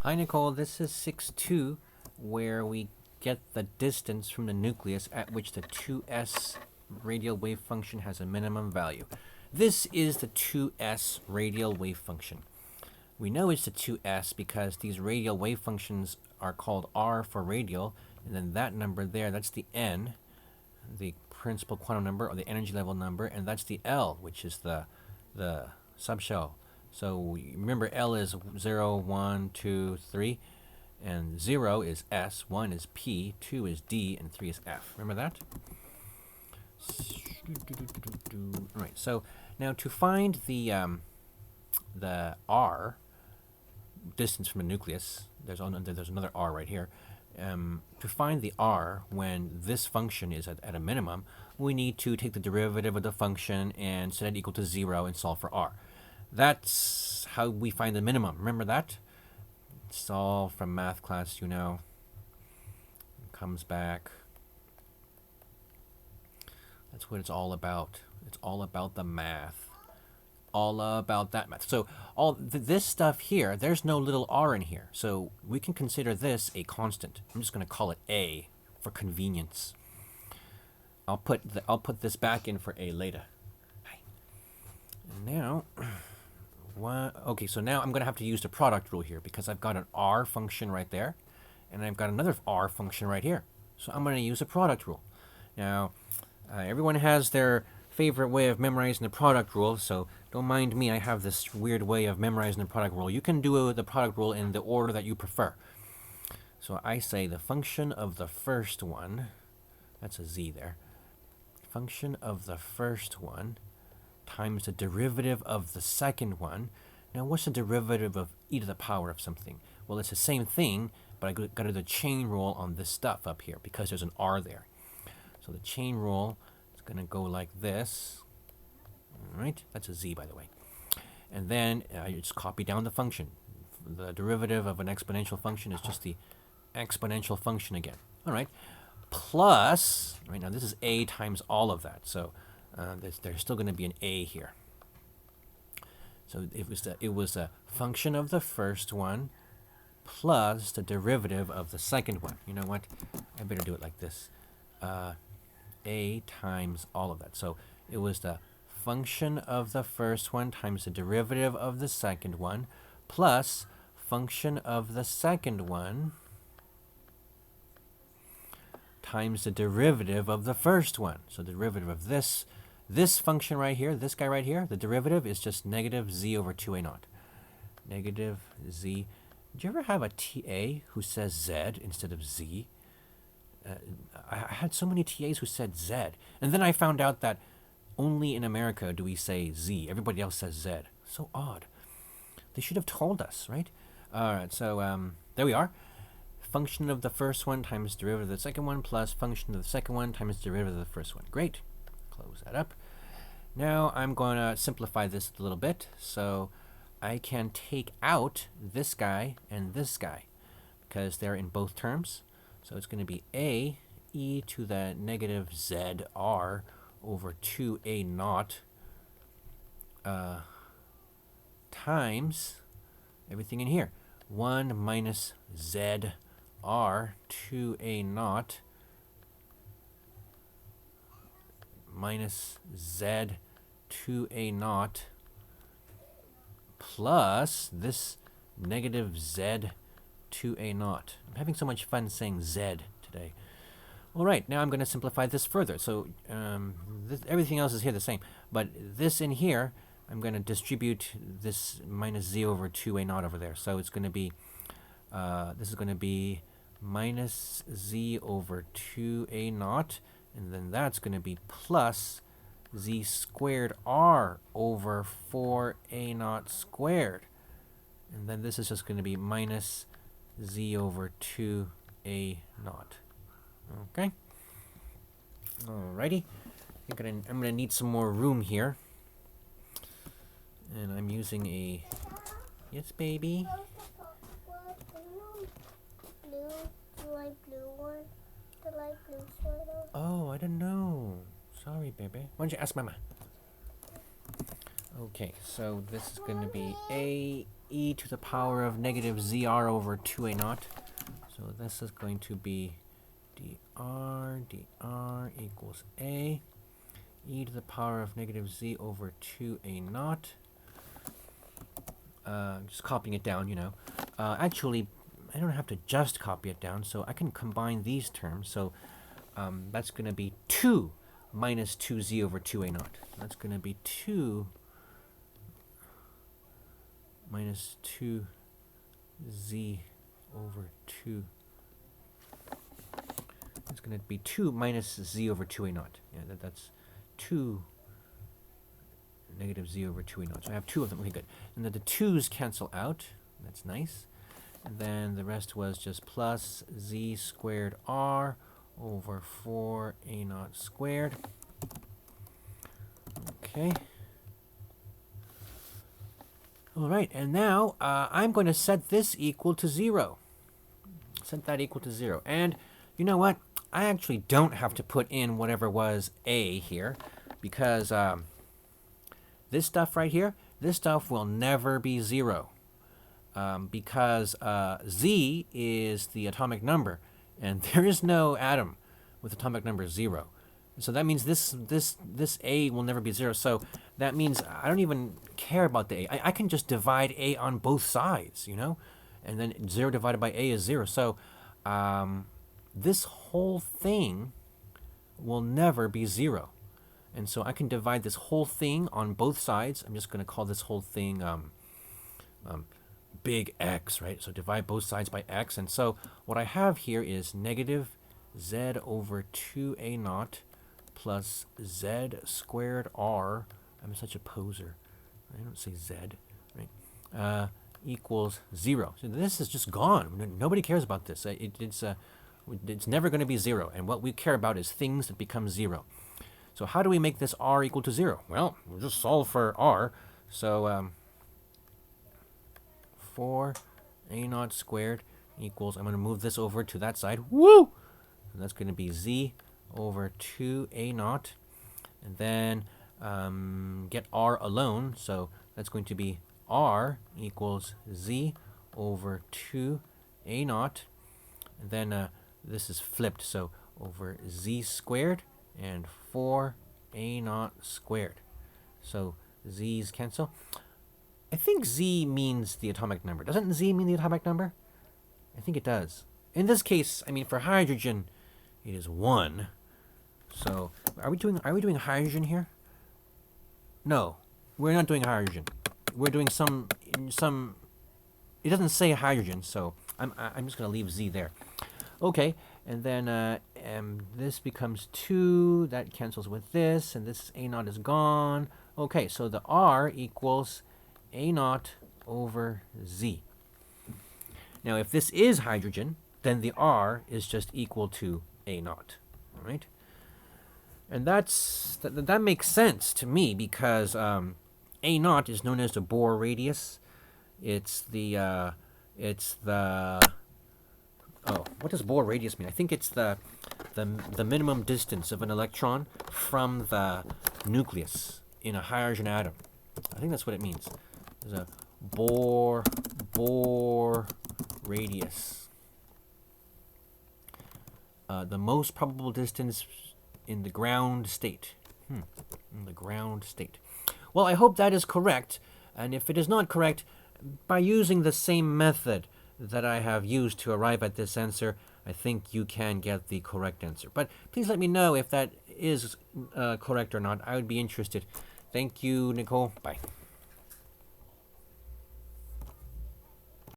Hi Nicole, this is 6-2, where we get the distance from the nucleus at which the 2s radial wave function has a minimum value. This is the 2s radial wave function. We know it's the 2s because these radial wave functions are called r for radial, and then that number there, that's the n, the principal quantum number or the energy level number, and that's the L, which is the subshell. So remember, L is 0, 1, 2, 3, and 0 is S, 1 is P, 2 is D, and 3 is F. Remember that? All right, so now to find the R, distance from the nucleus, there's another R right here. To find the R when this function is at a minimum, we need to take the derivative of the function and set it equal to 0 and solve for R. That's how we find the minimum. Remember that? It's all from math class, you know. It comes back. That's what it's all about. It's all about the math. All about that math. So this stuff here, there's no little r in here. So we can consider this a constant. I'm just going to call it a for convenience. I'll put this back in for a later. Now, okay, so now I'm going to have to use the product rule here because I've got an r function right there, and I've got another r function right here. So I'm going to use a product rule. Now, everyone has their favorite way of memorizing the product rule, so don't mind me. I have this weird way of memorizing the product rule. You can do the product rule in the order that you prefer. So I say the function of the first one, that's a z there, function of the first one times the derivative of the second one. Now, what's the derivative of e to the power of something? Well, it's the same thing, but I got to do the chain rule on this stuff up here because there's an r there. So the chain rule is going to go like this. All right, that's a z, by the way. And then I just copy down the function. The derivative of an exponential function is just the exponential function again. All right, plus, right now this is a times all of that. So there's still going to be an a here. So it was a function of the first one plus the derivative of the second one. You know what? I better do it like this. A times all of that. So it was the function of the first one times the derivative of the second one plus function of the second one times the derivative of the first one. So the derivative of this function right here, this guy right here, the derivative is just negative z over 2a naught. Negative z. Did you ever have a TA who says z instead of z? I had so many TAs who said z. And then I found out that only in America do we say z. Everybody else says z. So odd. They should have told us, right? All right, so there we are. Function of the first one times derivative of the second one plus function of the second one times derivative of the first one. Great. Close that up. Now I'm going to simplify this a little bit. So I can take out this guy and this guy because they're in both terms. So it's going to be a e to the negative zr over 2a naught times everything in here. 1 minus zr 2a naught minus z 2a naught plus this negative z 2a naught. I'm having so much fun saying z today. All right, now I'm going to simplify this further. So everything else is here the same, but this in here, I'm going to distribute this minus z over 2a naught over there. So it's going to be, this is going to be minus z over 2a naught, and then that's going to be plus z squared r over 4a naught squared. And then this is just going to be minus z over 2a naught. Okay. Alrighty. I'm gonna need some more room here. And I'm using a... Yes, baby? Blue, the light blue one. The light blue sweater. Oh, I don't know. Sorry, baby. Why don't you ask Mama? Okay, so this is going to be A e to the power of negative zr over 2a naught. So this is going to be dr equals a e to the power of negative z over 2a naught. Just copying it down, you know. Actually, I don't have to just copy it down, so I can combine these terms. So that's going to be 2 minus 2z over 2a naught. That's going to be 2 minus 2z over 2. It's going to be 2 minus z over 2a naught. Yeah, that's 2 negative z over 2a naught. So I have two of them. Okay, good. And then the 2's cancel out. That's nice. And then the rest was just plus z squared r over 4a naught squared. Okay. All right, and now I'm going to set this equal to 0. Set that equal to 0. And you know what? I actually don't have to put in whatever was a here, because this stuff right here, this stuff will never be 0. Because z is the atomic number, and there is no atom with atomic number 0. So that means this a will never be 0. So that means I don't even care about the a. I can just divide a on both sides, you know, and then 0 divided by a is 0. So this whole thing will never be 0. And so I can divide this whole thing on both sides. I'm just going to call this whole thing big X, right? So divide both sides by X. And so what I have here is negative Z over 2a naught plus Z squared R. I'm such a poser. I don't say Z, right? Equals 0. So this is just gone. Nobody cares about this. It's never going to be 0. And what we care about is things that become 0. So how do we make this r equal to 0? Well, we'll just solve for r. So 4a naught squared equals, I'm going to move this over to that side. Woo! And that's going to be z over 2a naught. And then get r alone. So that's going to be r equals z over 2a naught. And then this is flipped. So over z squared and 4a naught squared. So z's cancel. I think z means the atomic number. Doesn't z mean the atomic number? I think it does. In this case, I mean, for hydrogen, it is 1. So are we doing hydrogen here? No, we're not doing hydrogen. We're doing some. It doesn't say hydrogen, so I'm just gonna leave z there. Okay, and then this becomes 2. That cancels with this, and this a naught is gone. Okay, so the r equals a naught over z. Now, if this is hydrogen, then the r is just equal to a naught. All right, and that makes sense to me because a naught is known as the Bohr radius. It's the oh, what does Bohr radius mean? I think it's the minimum distance of an electron from the nucleus in a hydrogen atom. I think that's what it means. There's a Bohr radius. The most probable distance in the ground state. In the ground state. Well, I hope that is correct. And if it is not correct, by using the same method that I have used to arrive at this answer, I think you can get the correct answer. But please let me know if that is correct or not. I would be interested. Thank you, Nicole. Bye.